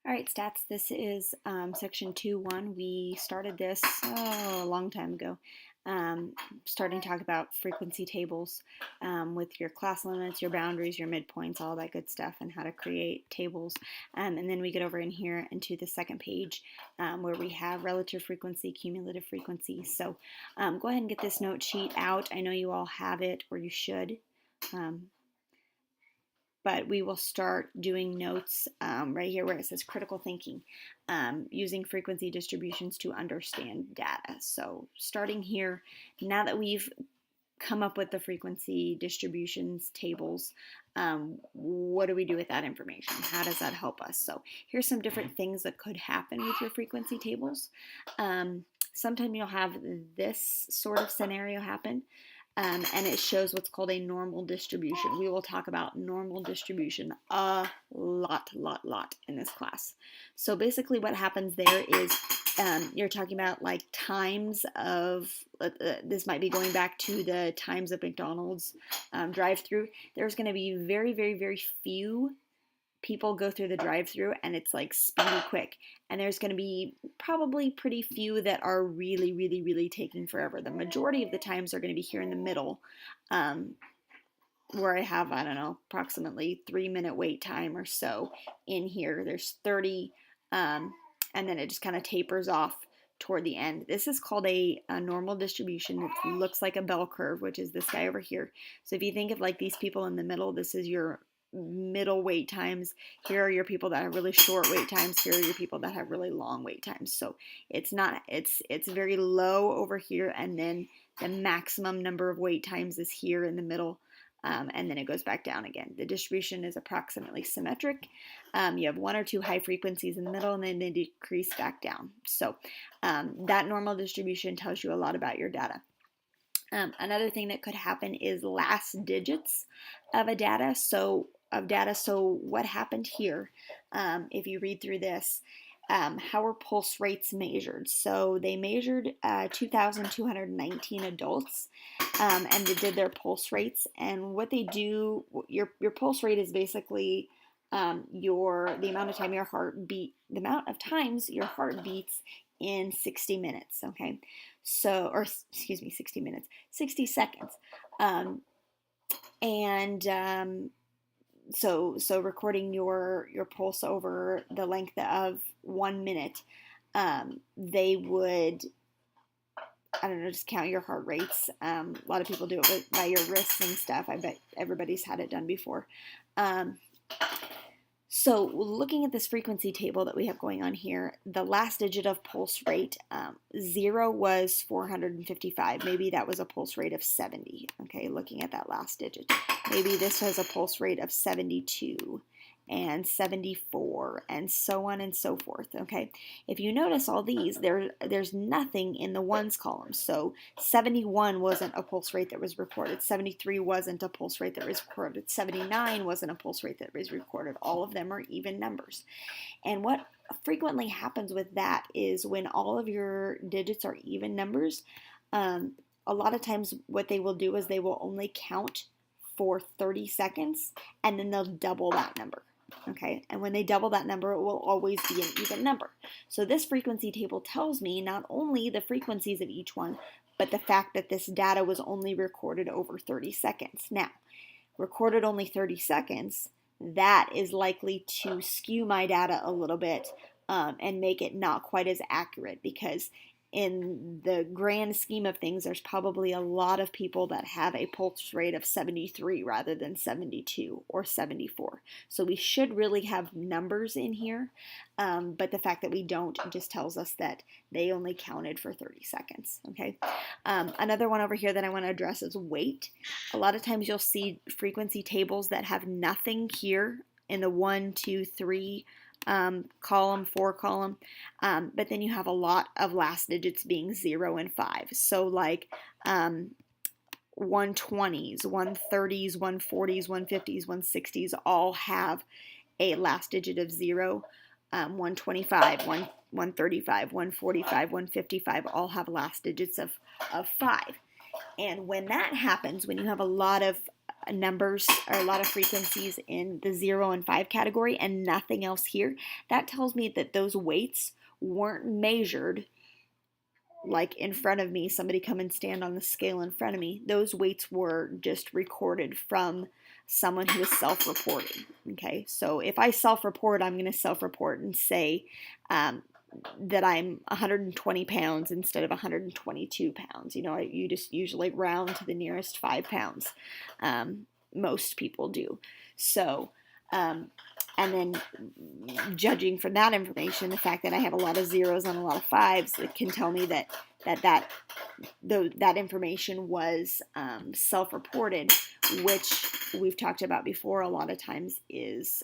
All right, stats. This is section 2.1. We started this a long time ago, starting to talk about frequency tables with your class limits, your boundaries, your midpoints, all that good stuff, and how to create tables. And then we get over in here into the second page where we have relative frequency, cumulative frequency. So go ahead and get this note sheet out. I know you all have it, or you should. Um, but we will start doing notes right here where it says critical thinking, using frequency distributions to understand data. So starting here, now that we've come up with the frequency distributions tables, what do we do with that information? How does that help us? So here's some different things that could happen with your frequency tables. Sometimes you'll have this sort of scenario happen. And it shows what's called a normal distribution. We will talk about normal distribution a lot in this class. So basically what happens there is you're talking about like times of, this might be going back to the times of McDonald's drive-through. There's going to be very few people go through the drive-through and it's like speedy quick, and there's going to be probably pretty few that are really taking forever. The majority of the times are going to be here in the middle, where I have, I don't know, approximately 3 minute wait time or so. In here there's 30, and then it just kind of tapers off toward the end. This is called a normal distribution. It looks like a bell curve, which is this guy over here. So if you think of like these people in the middle, this is your middle wait times. Here are your people that have really short wait times. Here are your people that have really long wait times. So it's not, it's very low over here, and then the maximum number of wait times is here in the middle. And then it goes back down again. The distribution is approximately symmetric. You have one or two high frequencies in the middle, and then they decrease back down. So that normal distribution tells you a lot about your data. Another thing that could happen is last digits of a data. So what happened here, if you read through this, how were pulse rates measured? So they measured 2,219 adults, and they did their pulse rates. And what they do, your pulse rate is basically the amount of time your heart beat, the amount of times your heart beats in 60 minutes. Okay, so, or excuse me, 60 minutes, 60 seconds, and so recording your pulse over the length of 1 minute, they would, I don't know, just count your heart rates. A lot of people do it by your wrists and stuff. I bet everybody's had it done before. So looking at this frequency table that we have going on here, the last digit of pulse rate, 0 was 455. Maybe that was a pulse rate of 70. Okay, looking at that last digit. Maybe this has a pulse rate of 72 and 74 and so on and so forth. Okay, if you notice all these, there's nothing in the ones column. So 71 wasn't a pulse rate that was recorded. 73 wasn't a pulse rate that was recorded. 79 wasn't a pulse rate that was recorded. All of them are even numbers. And what frequently happens with that is when all of your digits are even numbers, a lot of times what they will do is they will only count for 30 seconds and then they'll double that number. Okay, and when they double that number, it will always be an even number. So this frequency table tells me not only the frequencies of each one, but the fact that this data was only recorded over 30 seconds. Now, recorded only 30 seconds, that is likely to skew my data a little bit and make it not quite as accurate, because in the grand scheme of things, there's probably a lot of people that have a pulse rate of 73 rather than 72 or 74. So we should really have numbers in here, but the fact that we don't just tells us that they only counted for 30 seconds. Okay. Another one over here that I want to address is weight. A lot of times you'll see frequency tables that have nothing here in the 1, 2, 3 column, 4 column, but then you have a lot of last digits being 0 and 5. So like 120s, 130s, 140s, 150s, 160s all have a last digit of 0. 125, 135, 145, 155 all have last digits of 5. And when that happens, when you have a lot of numbers or a lot of frequencies in the 0 and 5 category and nothing else here, that tells me that those weights weren't measured like in front of me. Somebody come and stand on the scale in front of me. Those weights were just recorded from someone who is self-reporting. Okay, so if I self-report, I'm going to self-report and say that I'm 120 pounds instead of 122 pounds. You know, you just usually round to the nearest 5 pounds. Most people do. So, and then judging from that information, the fact that I have a lot of zeros and a lot of fives, it can tell me that information was self-reported, which we've talked about before a lot of times is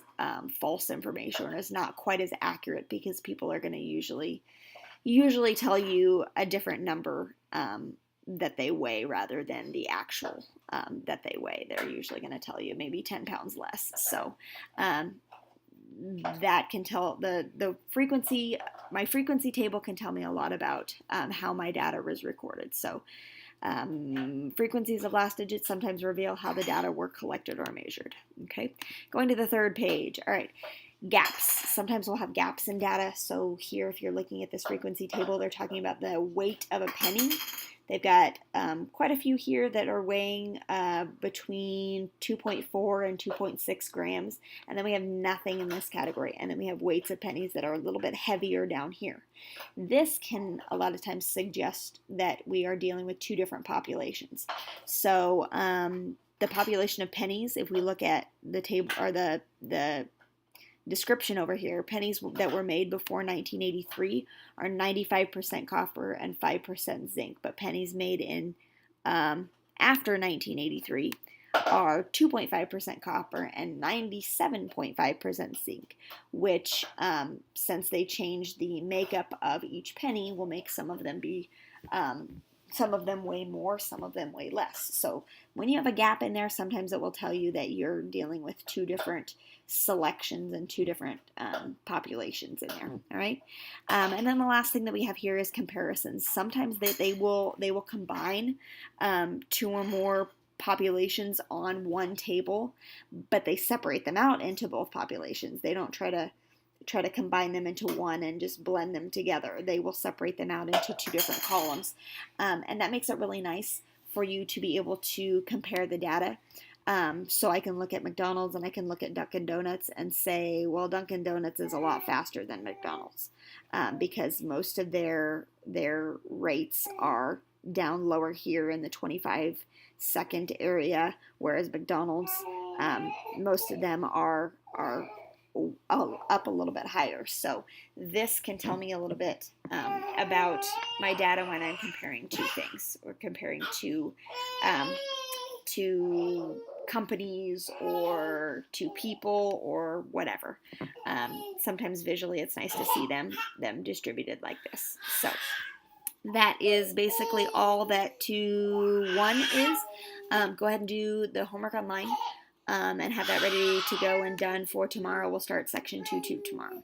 false information, or is not quite as accurate, because people are going to usually tell you a different number that they weigh rather than the actual that they weigh. They're usually going to tell you maybe 10 pounds less. So that can tell the frequency. My frequency table can tell me a lot about how my data was recorded. So frequencies of last digits sometimes reveal how the data were collected or measured. Okay, going to the third page. All right, gaps. Sometimes we'll have gaps in data. So here, if you're looking at this frequency table, they're talking about the weight of a penny. They've got quite a few here that are weighing between 2.4 and 2.6 grams. And then we have nothing in this category. And then we have weights of pennies that are a little bit heavier down here. This can a lot of times suggest that we are dealing with two different populations. So the population of pennies, if we look at the table or the description over here, pennies that were made before 1983 are 95% copper and 5% zinc, but pennies made in after 1983 are 2.5% copper and 97.5% zinc, which since they changed the makeup of each penny, will make some of them be some of them weigh more, some of them weigh less. So when you have a gap in there, sometimes it will tell you that you're dealing with two different selections and two different populations in there. All right, and then the last thing that we have here is comparisons. Sometimes they will combine two or more populations on one table, but they separate them out into both populations. They don't try to combine them into one and just blend them together. They will separate them out into two different columns. And that makes it really nice for you to be able to compare the data. So I can look at McDonald's and I can look at Dunkin' Donuts and say, well, Dunkin' Donuts is a lot faster than McDonald's because most of their rates are down lower here in the 25-second area, whereas McDonald's, most of them are up a little bit higher. So this can tell me a little bit about my data when I'm comparing two things, or comparing to companies or to people or whatever. Sometimes visually it's nice to see them distributed like this. So that is basically all that 2-1 is. Go ahead and do the homework online and have that ready to go and done for tomorrow. We'll start section 2-2 tomorrow.